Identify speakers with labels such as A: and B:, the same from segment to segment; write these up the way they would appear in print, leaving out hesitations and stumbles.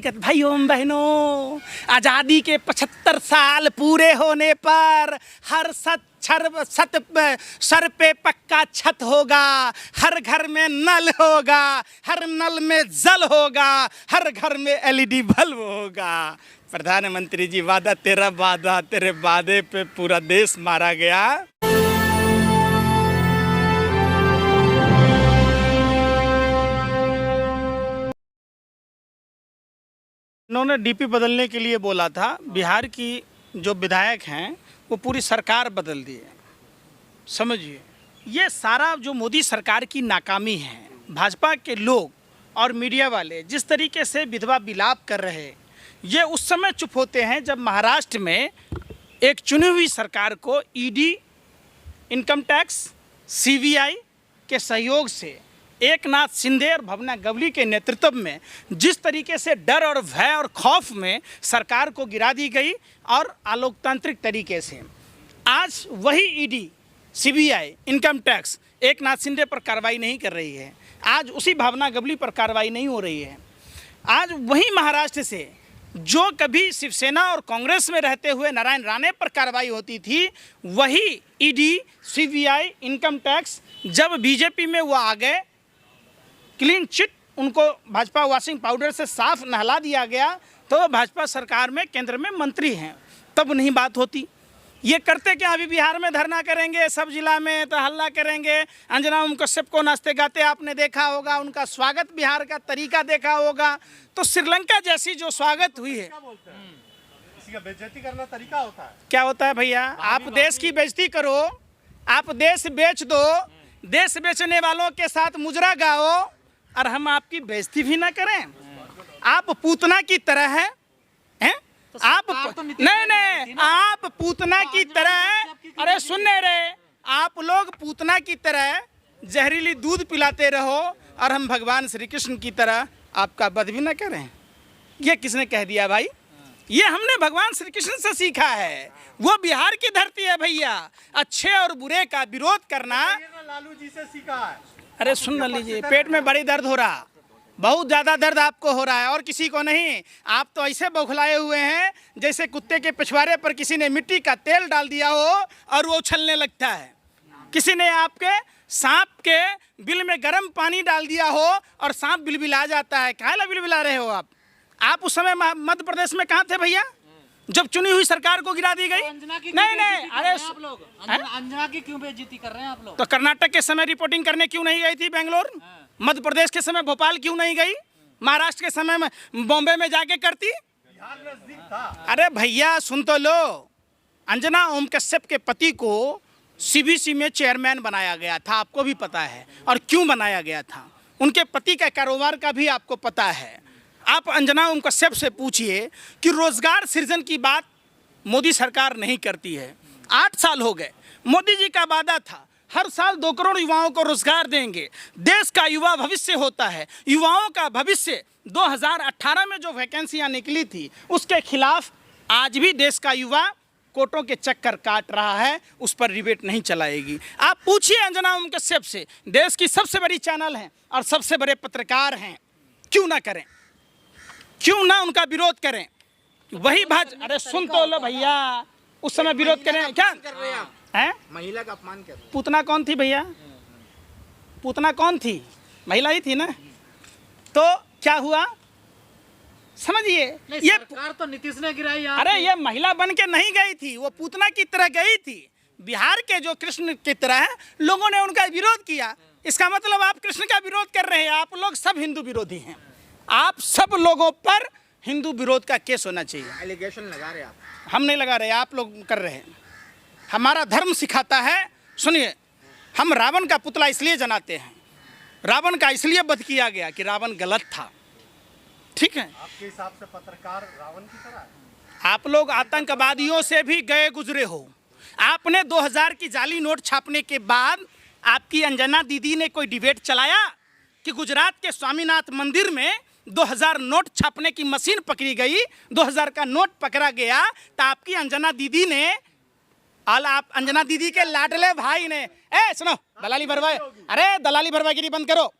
A: कहते भाइयों बहनों, आज़ादी के 75 साल पूरे होने पर हर सर पे पक्का छत होगा, हर घर में नल होगा, हर नल में जल होगा, हर घर में LED बल्ब होगा। प्रधानमंत्री जी, वादा तेरा वादा, तेरे वादे पे पूरा देश मारा गया। इन्होंने DP बदलने के लिए बोला था। बिहार की जो विधायक हैं वो पूरी सरकार बदल दिए। समझिए, ये सारा जो मोदी सरकार की नाकामी है। भाजपा के लोग और मीडिया वाले जिस तरीके से विधवा विलाप कर रहे, ये उस समय चुप होते हैं जब महाराष्ट्र में एक चुनी हुई सरकार को ED, इनकम टैक्स, CBI के सहयोग से एकनाथ शिंदे और भावना गवली के नेतृत्व में जिस तरीके से डर और भय और खौफ में सरकार को गिरा दी गई और अलोकतांत्रिक तरीके से आज वही ED, CBI, income tax Eknath Shinde पर कार्रवाई नहीं कर रही है। आज उसी भावना गवली पर कार्रवाई नहीं हो रही है। आज वही महाराष्ट्र से जो कभी शिवसेना और कांग्रेस में रहते हुए नारायण राणे पर कार्रवाई होती थी, वही ED, CBI, इनकम टैक्स जब बीजेपी में वो आ गए, क्लीन चिट उनको भाजपा वॉशिंग पाउडर से साफ नहला दिया गया, तो भाजपा सरकार में केंद्र में मंत्री हैं, तब नहीं बात होती। ये करते क्या? अभी बिहार में धरना करेंगे, सब जिला में तो हल्ला करेंगे। अंजना ओम कश्यप को नाचते गाते आपने देखा होगा, उनका स्वागत बिहार का तरीका देखा होगा। तो श्रीलंका जैसी जो स्वागत हुई है,
B: किसी का बेइज्जती करना तरीका होता है।
A: क्या होता है भैया? आप देश की बेइज्जती करो, आप देश बेच दो, देश बेचने वालों के साथ मुजरा गाओ और हम आपकी बेइज्जती भी ना करें। आप पूतना की तरह हैं, आप नहीं, आप पूतना की तरह, अरे सुनने रहे, आप लोग पूतना की तरह जहरीली दूध पिलाते रहो और हम भगवान श्री कृष्ण की तरह आपका वध भी ना करें। ये किसने कह दिया भाई? ये हमने भगवान श्री कृष्ण से सीखा है। वो बिहार की धरती है भैया। अच्छे और बुरे का विरोध करना
B: लालू जी से सीखा है।
A: अरे सुन लीजिए, पेट में बड़ी दर्द हो रहा, बहुत ज़्यादा दर्द आपको हो रहा है और किसी को नहीं। आप तो ऐसे बौखलाए हुए हैं जैसे कुत्ते के पिछवाड़े पर किसी ने मिट्टी का तेल डाल दिया हो और वो उछलने लगता है। किसी ने आपके सांप के बिल में गर्म पानी डाल दिया हो और सांप बिलबिला जाता है। काहे बिलबिला रहे हो आप? आप उस समय मध्य प्रदेश में कहाँ थे भैया जब चुनी हुई सरकार को गिरा दी गई? नहीं, अरे
C: आप लोग अंजना की क्यों बेइज्जती कर रहे हैं आप लोग?
A: तो कर्नाटक के समय रिपोर्टिंग करने क्यों नहीं गई थी बेंगलोर? मध्य प्रदेश के समय भोपाल क्यों नहीं गई? महाराष्ट्र के समय में बॉम्बे में जाके करती? अरे भैया सुन तो लो, अंजना ओम कश्यप के पति को CBC में चेयरमैन बनाया गया था, आपको भी पता है। और क्यों बनाया गया था? उनके पति का कारोबार का भी आपको पता है। आप अंजना ओम कश्यप से पूछिए कि रोजगार सृजन की बात मोदी सरकार नहीं करती है। 8 साल हो गए, मोदी जी का वादा था हर साल 2 करोड़ युवाओं को रोजगार देंगे। देश का युवा भविष्य होता है। युवाओं का भविष्य 2018 में जो वैकेंसियां निकली थी उसके खिलाफ आज भी देश का युवा कोर्टों के चक्कर काट रहा है, उस पर रिबेट नहीं चलाएगी। आप पूछिए अंजना ओम कश्यप से, देश की सबसे बड़ी चैनल हैं और सबसे बड़े पत्रकार हैं, क्यों ना करें? क्यों ना उनका विरोध करें? वही अरे सुन तो लो भैया, उस समय विरोध करें क्या
C: कर रहे हैं आप?
A: हैं?
C: महिला का अपमान कर रहे हैं।
A: पूतना कौन थी भैया? पूतना कौन थी? महिला ही थी ना। तो क्या हुआ समझिए, ये
C: सरकार तो नीतीश ने गिराई।
A: अरे ये महिला बन के नहीं गई थी, वो पूतना की तरह गई थी। बिहार के जो कृष्ण की तरह है, लोगों ने उनका विरोध किया। इसका मतलब आप कृष्ण का विरोध कर रहे हैं। आप लोग सब हिंदू विरोधी हैं। आप सब लोगों पर हिंदू विरोध का केस होना चाहिए।
C: एलिगेशन लगा रहे आप?
A: हम नहीं लगा रहे, आप लोग कर रहे हैं। हमारा धर्म सिखाता है, सुनिए, हम रावण का पुतला इसलिए जलाते हैं, रावण का इसलिए वध किया गया कि रावण गलत था। ठीक है?
B: आपके हिसाब से पत्रकार रावण की तरह है?
A: आप लोग आतंकवादियों से भी गए गुजरे हो। आपने 2000 की जाली नोट छापने के बाद आपकी अंजना दीदी ने कोई डिबेट चलाया कि गुजरात के स्वामीनाथ मंदिर में 2000 नोट छापने की मशीन पकड़ी गई, 2000 का नोट पकड़ा गया, तो आपकी अंजना दीदी ने और आप अंजना दीदी के लाडले भाई ने, सुनो, दलाली भरवाई, अरे दलाली भरवाईगिरी बंद करो।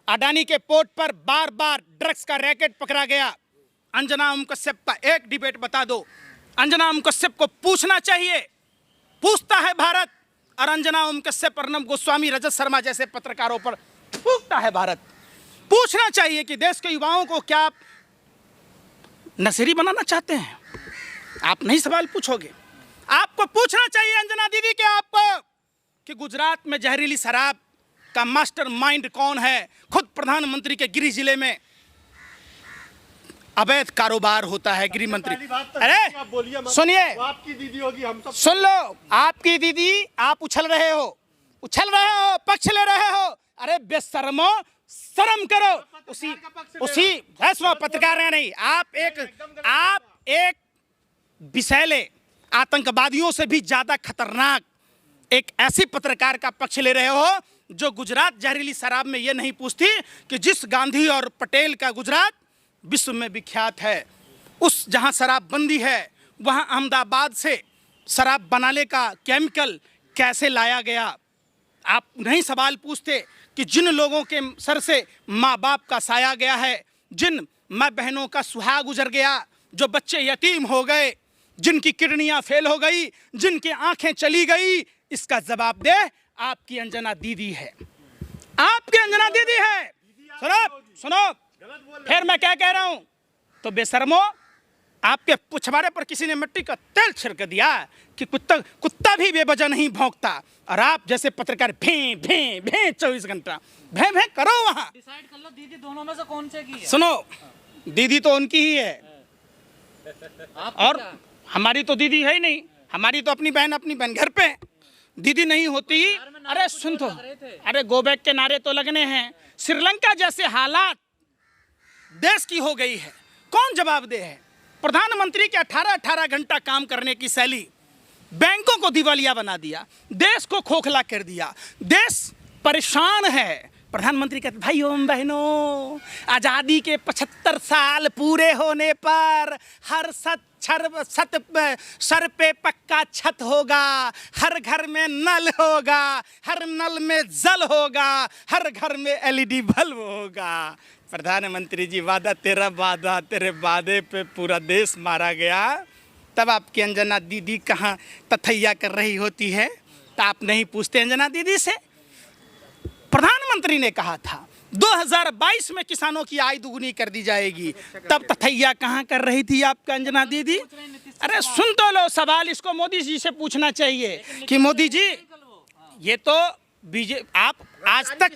A: अडानी के पोर्ट पर बार बार ड्रग्स का रैकेट पकड़ा गया, अंजना ओम कश्यप का एक डिबेट बता दो। अंजना ओम कश्यप को पूछना चाहिए, पूछता है भारत, और अंजना ओम कश्यप, अर्नब गोस्वामी, रजत शर्मा जैसे पत्रकारों पर थूकता है भारत। पूछना चाहिए कि देश के युवाओं को क्या आप नशेड़ी बनाना चाहते हैं? आप नहीं सवाल पूछोगे। आपको पूछना चाहिए अंजना दीदी के आपको कि गुजरात में जहरीली शराब का मास्टरमाइंड कौन है? खुद प्रधानमंत्री के गृह जिले में अवैध कारोबार होता है। गृह मंत्री, अरे सुनिए,
B: आपकी दीदी होगी, हम सब
A: सुन लो, आपकी दीदी, आप उछल रहे हो, पक्ष ले रहे हो। अरे बेशर्मो, शर्म करो। उसी पत्रकार नहीं, आप एक विषैले आतंकवादियों से भी ज्यादा खतरनाक एक ऐसी पत्रकार का पक्ष ले रहे हो जो गुजरात जहरीली शराब में ये नहीं पूछती कि जिस गांधी और पटेल का गुजरात विश्व में विख्यात है, उस जहां शराब बंदी है वहां अहमदाबाद से शराब बनाने का केमिकल कैसे लाया गया। आप नहीं सवाल पूछते कि जिन लोगों के सर से माँ बाप का साया गया है, जिन माँ बहनों का सुहाग गुजर गया, जो बच्चे यतीम हो गए, जिनकी किडनियां फेल हो गई, जिनकी आंखें चली गई, इसका जवाबदेह आपकी अंजना दीदी है। आपकी अंजना दीदी है। सुनो, फिर मैं क्या कह रहा हूं? तो बेशर्मो, आपके पुछवाड़े पर किसी ने मिट्टी का तेल छिड़क दिया कि कुत्ता भी बेवजह नहीं भौंकता, और आप जैसे पत्रकार भे भे भे 24 घंटा भे भे करो। वहां
C: डिसाइड कर लो दीदी दोनों में से कौन से की है।
A: सुनो, दीदी तो उनकी ही है, और हमारी तो दीदी है ही नहीं। हमारी तो अपनी बहन घर पे, दीदी नहीं होती। अरे सुन तो, अरे गो बैक के नारे तो लगने हैं। श्रीलंका जैसे हालात देश की हो गई है, कौन जवाबदेह है? प्रधानमंत्री के 18 घंटा काम करने की शैली बैंकों को दिवालिया बना दिया, देश को खोखला कर दिया, देश परेशान है। प्रधानमंत्री कहते भाइयों बहनों, आज़ादी के 75 साल पूरे होने पर हर सर पे पक्का छत होगा, हर घर में नल होगा, हर नल में जल होगा, हर घर में LED बल्ब होगा। प्रधानमंत्री जी, वादा तेरा वादा, तेरे वादे पे पूरा देश मारा गया। तब आपकी अंजना दीदी कहाँ तथैया कर रही होती है? तो आप नहीं पूछते अंजना दीदी से? प्रधानमंत्री ने कहा था 2022 में किसानों की आय दुगुनी कर दी जाएगी, तब तथैया कहाँ कर रही थी आपका अंजना दीदी? अरे सुन तो लो, सवाल इसको मोदी जी से पूछना चाहिए कि मोदी जी, ये तो आप आज तक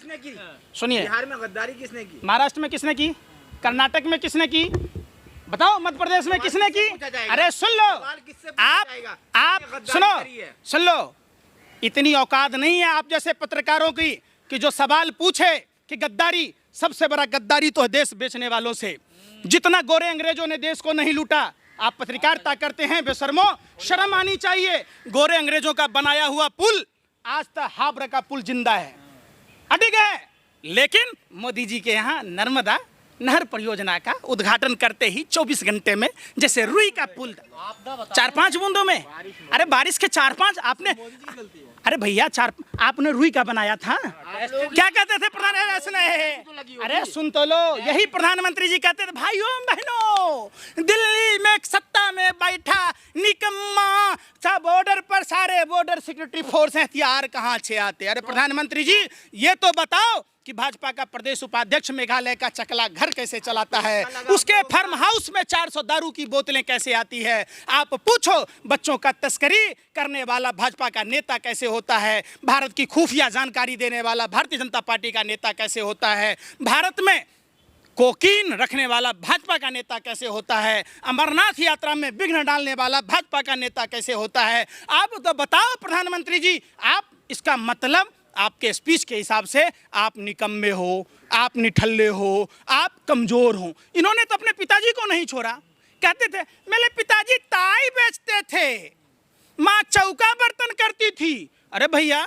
A: सुनिए,
C: बिहार में गद्दारी किसने की?
A: महाराष्ट्र में किसने की? कर्नाटक में किसने की? बताओ, मध्य प्रदेश में किसने की? अरे सुन लो, आप सुन लो, इतनी औकात नहीं है आप जैसे पत्रकारों की कि जो सवाल पूछे कि गद्दारी, सबसे बड़ा गद्दारी तो है देश बेचने वालों से। जितना गोरे अंग्रेजों ने देश को नहीं लूटा, आप पत्रकारिता करते हैं बेशर्मो, शर्म आनी चाहिए। गोरे अंग्रेजों का बनाया हुआ पुल आज तक हावड़ा का पुल जिंदा है, अटक है, लेकिन मोदी जी के यहाँ नर्मदा नहर परियोजना का उद्घाटन करते ही 24 घंटे में जैसे रुई का पुल 4-5 बूंदों में, अरे बारिश के 4-5 आपने, अरे भैया आपने रुई का बनाया था। क्या कहते थे प्रधान? ऐसा नहीं, अरे सुन तो लो, यही प्रधानमंत्री जी कहते थे भाइयों बहनों, दिल्ली में सत्ता में बैठा निकम्मा, बॉर्डर पर सारे बॉर्डर सिक्योरिटी फोर्स हथियार कहाँ से आते? अरे प्रधानमंत्री जी, ये तो बताओ कि भाजपा का प्रदेश उपाध्यक्ष मेघालय का चकला घर कैसे चलाता है, उसके फार्म हाउस में 400 दारू की बोतलें कैसे आती है? आप पूछो, बच्चों का तस्करी करने वाला भाजपा का नेता कैसे होता है? भारत की खुफिया जानकारी देने वाला भारतीय जनता पार्टी का नेता कैसे होता है? भारत में कोकीन रखने वाला भाजपा का नेता कैसे होता है? अमरनाथ यात्रा में विघ्न डालने वाला भाजपा का नेता कैसे होता है? आप तो बताओ प्रधानमंत्री जी, आप इसका मतलब आपके स्पीच के हिसाब से आप निकम्मे हो, आप निठल्ले हो, आप कमजोर हो। इन्होंने तो अपने पिताजी को नहीं छोड़ा। कहते थे मेरे पिताजी ताई बेचते थे, माँ चौका बर्तन करती थी। अरे भैया,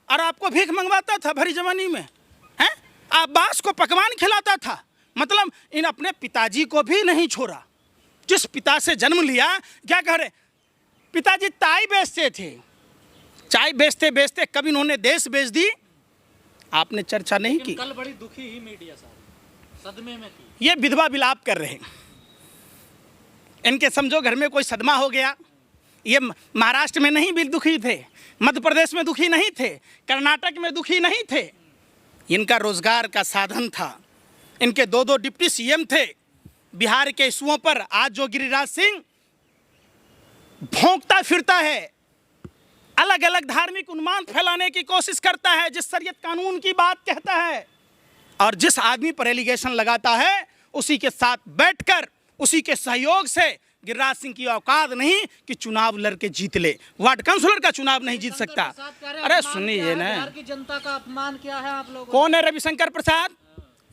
A: और आपको भीख मंगवाता था भरी जवानी में, हैं? आप बांस को पकवान खिलाता था। मतलब इन अपने पिताजी को भी नहीं छोड़ा। जिस पिता से जन्म लिया, क्या कह रहे, पिताजी ताई बेचते थे, चाय बेचते बेचते कभी इन्होंने देश बेच दी, आपने चर्चा नहीं की।
C: कल बड़ी दुखी ही मीडिया साहब, सदमे में थी।
A: ये विधवा विलाप कर रहे हैं। इनके समझो घर में कोई सदमा हो गया। ये महाराष्ट्र में नहीं भी दुखी थे, मध्य प्रदेश में दुखी नहीं थे, कर्नाटक में दुखी नहीं थे। इनका रोजगार का साधन था। इनके 2 डिप्टी सीएम थे। बिहार के इशुओं पर आज जो गिरिराज सिंह भौंकता फिरता है, अलग अलग धार्मिक उन्माद फैलाने की कोशिश करता है, जिस शरीयत कानून की बात कहता है और जिस आदमी पर एलिगेशन लगाता है, उसी के साथ बैठकर उसी के सहयोग से गिरिराज सिंह की औकात नहीं कि चुनाव लड़के जीत ले। वार्ड काउंसलर का चुनाव नहीं जीत सकता। अरे सुनिए ना,
C: बिहार की जनता का अपमान क्या है आप लोगों?
A: कौन है रविशंकर प्रसाद?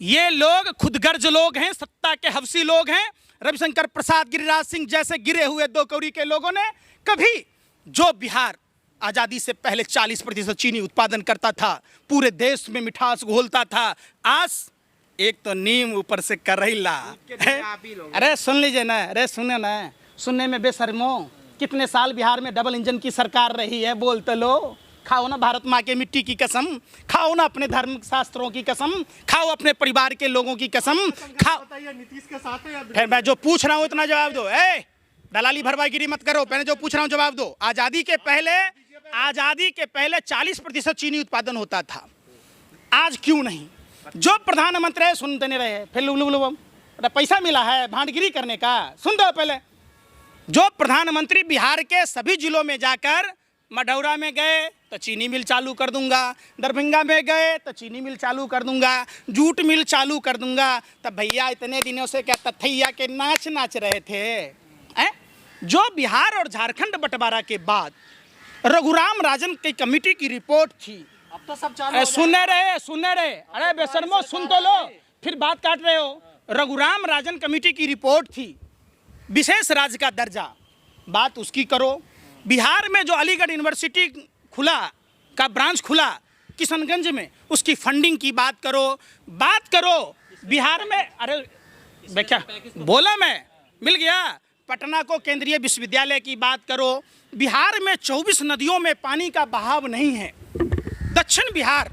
A: ये लोग खुदगर्ज लोग हैं, सत्ता के हवसी लोग हैं। रविशंकर प्रसाद, गिरिराज सिंह जैसे गिरे हुए 2 कौड़ी के लोगों ने कभी, जो बिहार आज़ादी से पहले 40% चीनी उत्पादन करता था, पूरे देश में मिठास घोलता था, आज एक तो नीम ऊपर से करेला। अरे सुन लीजिए ना, अरे सुने ना, सुनने में बेशर्मो। कितने साल बिहार में डबल इंजन की सरकार रही है, बोलते लो। खाओ ना भारत माँ के मिट्टी की कसम, खाओ ना अपने धार्मिक शास्त्रों की कसम, खाओ अपने परिवार के लोगों की कसम, खाओ।
B: नीतीश के साथ है या
A: फिर मैं जो पूछ रहा हूँ इतना जवाब दो। दलाली भरवागिरी मत करो, मैंने जो पूछ रहा हूँ जवाब दो। आज़ादी के पहले 40% चीनी उत्पादन होता था, आज क्यों नहीं? जो प्रधानमंत्री सुनते नहीं रहे, फिर लुलु पैसा मिला है भांडगिरी करने का, सुन दो पहले। जो प्रधानमंत्री बिहार के सभी जिलों में जाकर, मढ़ौरा में गए तो चीनी मिल चालू कर दूंगा, दरभंगा में गए तो चीनी मिल चालू कर दूंगा, जूट मिल चालू कर दूंगा, तब भैया इतने दिनों से क्या तथैया के नाच रहे थे? जो बिहार और झारखंड बंटवारा के बाद रघुराम राजन की कमेटी की रिपोर्ट थी,
C: अब तो सब चालू
A: सुनने रहे। अरे बेशर्मो, सुन तो लो, फिर बात काट रहे हो। रघुराम राजन कमेटी की रिपोर्ट थी, विशेष राज्य का दर्जा, बात उसकी करो। बिहार में जो अलीगढ़ यूनिवर्सिटी खुला का ब्रांच खुला किशनगंज में, उसकी फंडिंग की बात करो। बिहार में, अरे क्या बोला मैं, मिल गया। पटना को केंद्रीय विश्वविद्यालय की बात करो। बिहार में 24 नदियों में पानी का बहाव नहीं है। दक्षिण बिहार,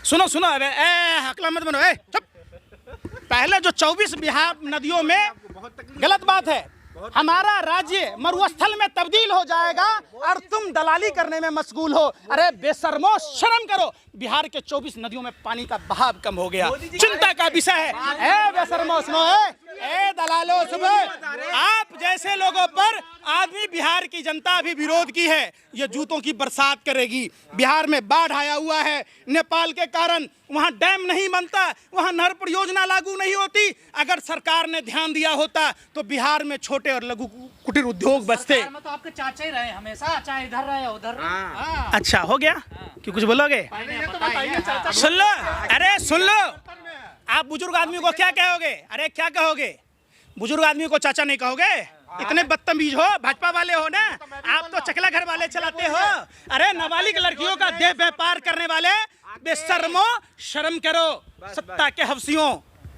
A: सुनो, हकला मत बनो, चुप। पहले जो 24 बिहार नदियों में, गलत बात है, हमारा राज्य मरुस्थल में तब्दील हो जाएगा और तुम दलाली करने में मशगूल हो। अरे बेशर्मो, शर्म करो। बिहार के 24 नदियों में पानी का बहाव कम हो गया, चिंता का विषय है। बेशर्मो सुनो, दलालो सुनो, आप जैसे लोगों पर आदमी बिहार की जनता भी विरोध की है। ये जूतों की बरसात करेगी। बिहार में बाढ़ आया हुआ है नेपाल के कारण, वहाँ डैम नहीं बनता, वहाँ नहर परियोजना लागू नहीं होती। अगर सरकार ने ध्यान दिया होता तो बिहार में छोटे और लघु कुटीर उद्योग बचते।
C: तो आपके चाचा ही रहे हमेशा, चाहे इधर रहे उधर।
A: अच्छा हो गया कि कुछ बोलोगे? सुन लो, अरे सुन लो, आप बुजुर्ग आदमी को क्या कहोगे? अरे क्या कहोगे? बुजुर्ग आदमी को चाचा नहीं कहोगे? इतने बदतमीज हो, भाजपा वाले हो ना आप, तो चकला घर वाले चलाते हो। अरे नाबालिग लड़कियों का देह व्यापार करने वाले, बेशर्मो, शर्म करो। सत्ता के हवसियों,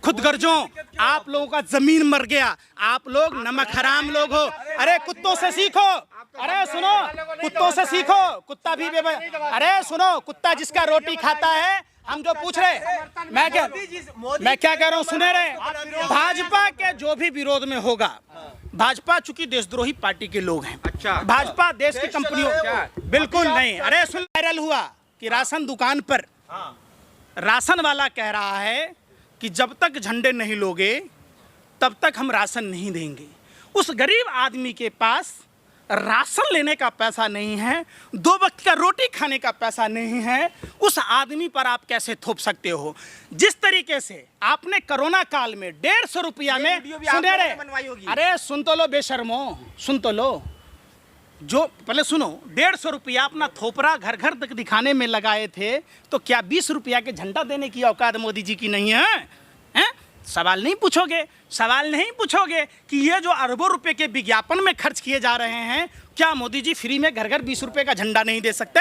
A: खुदगर्जों, आप लोगों का जमीन मर गया। आप लोग नमक हराम लोग हो। अरे कुत्तों से सीखो। अरे सुनो, कुत्तों से सीखो। कुत्ता भी अरे सुनो, कुत्ता जिसका रोटी खाता है, हम जो पूछ रहे, मैं क्या कह रहा हूँ, सुने रहे। भाजपा के जो भी विरोध में होगा, भाजपा चूंकि देशद्रोही पार्टी के लोग हैं। अच्छा, भाजपा देश की कंपनियों, बिल्कुल नहीं। अरे सुन, वायरल हुआ कि राशन दुकान पर राशन वाला कह रहा है कि जब तक झंडे नहीं लोगे तब तक हम राशन नहीं देंगे। उस गरीब आदमी के पास राशन लेने का पैसा नहीं है, 2 वक्त का रोटी खाने का पैसा नहीं है, उस आदमी पर आप कैसे थोप सकते हो? जिस तरीके से आपने कोरोना काल में 150 रुपया में, सुने रे, अरे सुन तो लो बेशर्मो, सुन तो लो, जो पहले सुनो, 150 रुपया अपना थोपरा घर घर तक दिखाने में लगाए थे, तो क्या 20 रुपया के झंडा देने की औकात मोदी जी की नहीं है? हैं? सवाल नहीं पूछोगे कि ये जो अरबों रुपए के विज्ञापन में खर्च किए जा रहे हैं, क्या मोदी जी फ्री में घर घर 20 रुपए का झंडा नहीं दे सकते?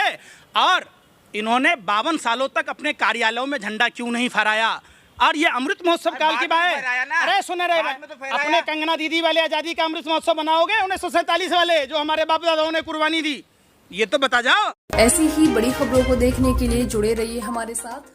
A: और इन्होंने 52 सालों तक अपने कार्यालयों में झंडा क्यों नहीं फहराया? और ये अमृत महोत्सव काल की बात है। अरे सुने रहे, अपने कंगना दीदी वाले आजादी का अमृत महोत्सव बनाओगे 1947 वाले, जो हमारे बाप दादाओं ने कुर्बानी दी? ये तो बता जाओ।
D: ऐसी ही बड़ी खबरों को देखने के लिए जुड़े रहिए हमारे साथ।